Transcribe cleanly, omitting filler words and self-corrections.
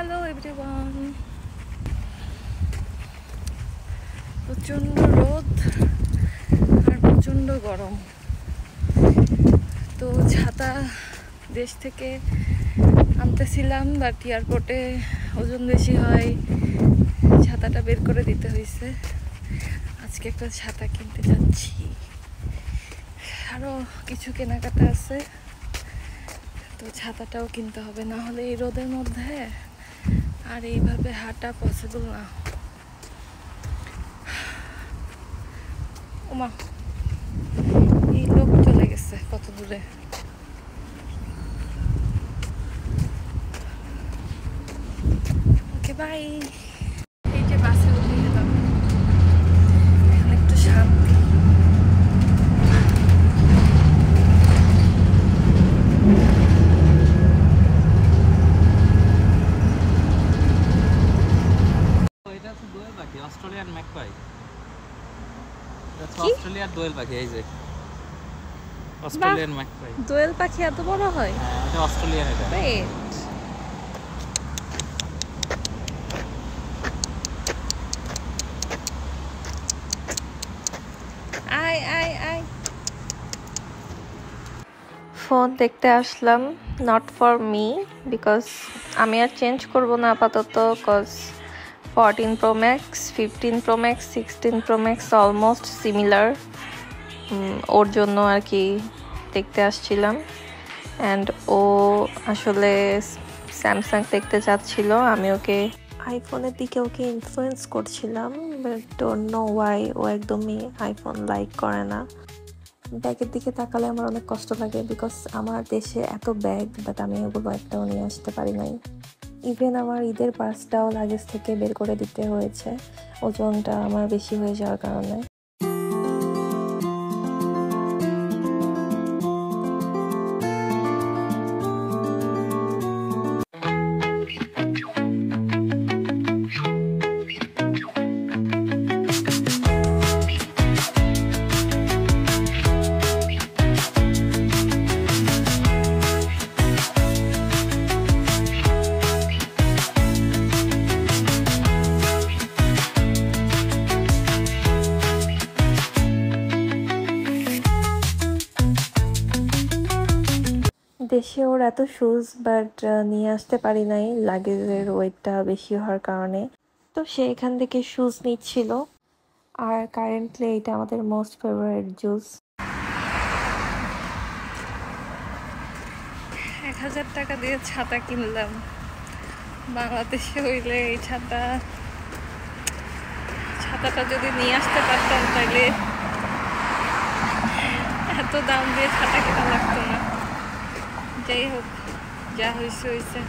Hello everyone. প্রচণ্ড রোদ আর প্রচণ্ড গরম, তো ছাতা দেশ থেকে আনতেছিলাম, বাট এয়ারপোর্টে ওজন বেশি হয়, ছাতাটা বের করে দিতে হয়েছে। আজকে একটা ছাতা কিনতে যাচ্ছি, আরও কিছু কেনাকাটা আছে, তো ছাতাটাও কিনতে হবে, না হলে এই রোদের মধ্যে আর এইভাবে হাঁটা পসিবল না। ওমা, এই লোক চলে গেছে কত দূরে। Okay bye. এই যে বাসে উঠে গেলাম, এখানে একটু শান্তি। অস্ট্রেলিয়ান ম্যাকপাই, অস্ট্রেলিয়ার দোয়েল পাখি। এই যে অস্ট্রেলিয়ান ম্যাকপাই, দোয়েল পাখি এত বড় হয়? হ্যাঁ, এটা অস্ট্রেলিয়ান। এটা আয় আয় আয়। ফোন দেখতে আসলাম, নট ফর মি, বিকজ আমি আর চেঞ্জ করবো না আপাতত, cause 14 Pro Max, 15 Pro Max, 16 Pro Max almost similar, ওর জন্য আর কি দেখতে আসছিলাম। অ্যান্ড ও আসলে স্যামসাং দেখতে চাচ্ছিল, আমি ওকে আইফোনের দিকে ওকে ইনফ্লুয়েন্স করছিলাম, বাট ডোন্ট নো ওয়াই ও একদমই আইফোন লাইক করে না। ব্যাগের দিকে তাকালে আমার অনেক কষ্ট লাগে, বিকজ আমার দেশে এত ব্যাগ, বাট আমি ওগুলো একটাও নিয়ে আসতে পারি নাই। ইভেন আমার ঈদের পার্সটাও লাগেজ থেকে বের করে দিতে হয়েছে, ওজনটা আমার বেশি হয়ে যাওয়ার কারণে। দেশে ওর এত শুজ, বাট নিয়ে আসতে পারি নাই লাগেজের ওয়েটটা বেশি হওয়ার কারণে, তো সে এখান থেকে শুজ নিচ্ছিল। আর কারেন্টলি এটা আমাদের মোস্ট ফেভারিট জুস। 1000 টাকা দিয়ে ছাতা কিনলাম, বাংলাদেশে হইলে এই ছাতাটা যদি নিয়ে আসতে পারতাম তাহলে এত দাম দিয়ে ছাতা কেনা লাগতো না। যাই হোক, যা হয়েছে হয়েছে।